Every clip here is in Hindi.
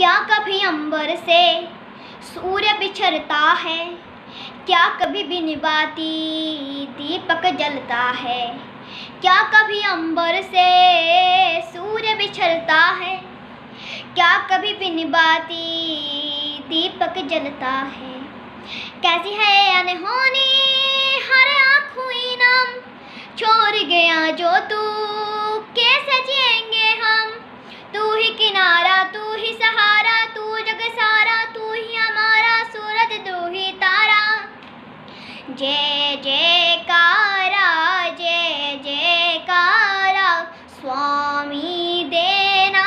क्या कभी अंबर से सूर्य बिछड़ता है, क्या कभी बिन बाती दीपक जलता है। क्या कभी अंबर से सूर्य बिछड़ता है, क्या कभी बिन बाती दीपक जलता है। कैसी है अनहोनी हर आँखों इनाम, छोड़ गया जो तू कैसे जिएंगे हम। तू ही किनारा, तू ही सहारा, तू जग सारा, तू ही हमारा सूरज, तू ही तारा। जय जयकारा, जय जयकारा, स्वामी देना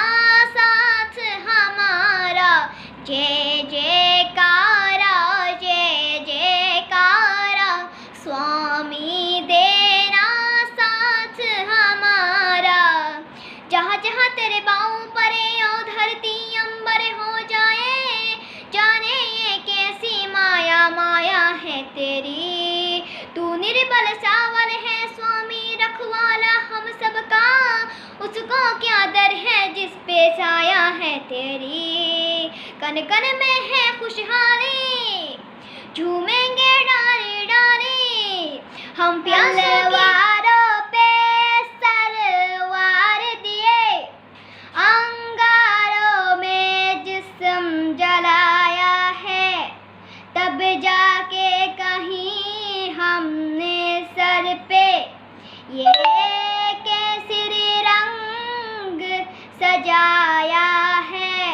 साथ हमारा। जय जयकारा, जय जयकारा, स्वामी देना साथ हमारा। जहाँ जहाँ तेरे पाँव परे ओ धरती अंबर हो जाए, जाने ये कैसी माया माया है तेरी। तू निर्बल सावर है स्वामी रखवाला हम सबका, उसको क्या दर है जिस पे छाया है तेरी। कन कन में है खुशहाली, झूमेंगे डाले डाले हम प्यासों की अंगारों में जिस्म जलाया है, तब जाके कहीं हमने सर पे ये केसरी रंग सजाया है।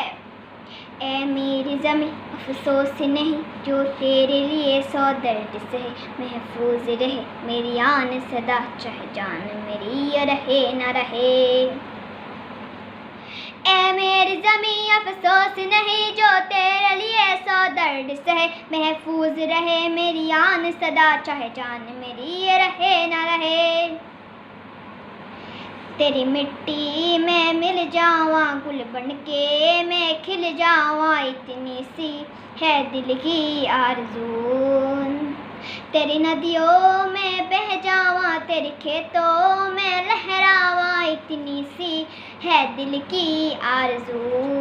ऐ मेरी ज़मीं अफसोस नहीं जो तेरे लिए सौ दर्द सहे, महफूज रहे मेरी आन सदा चाहे जान मेरी रहे न रहे। ऐ मेरी ज़मीं अफसोस नहीं जो तेरे लिए सौ दर्द सहे, महफूज रहे मेरी आन सदा चाहे जान मेरी रहे न रहे। तेरी मिट्टी में मिल जावा गुल बनके मैं खिल जावा, इतनी सी है दिल की आरज़ू। तेरी नदियों में बह जावा, तेरे खेतों में लहरावा, इतनी सी है दिल की आरज़ू।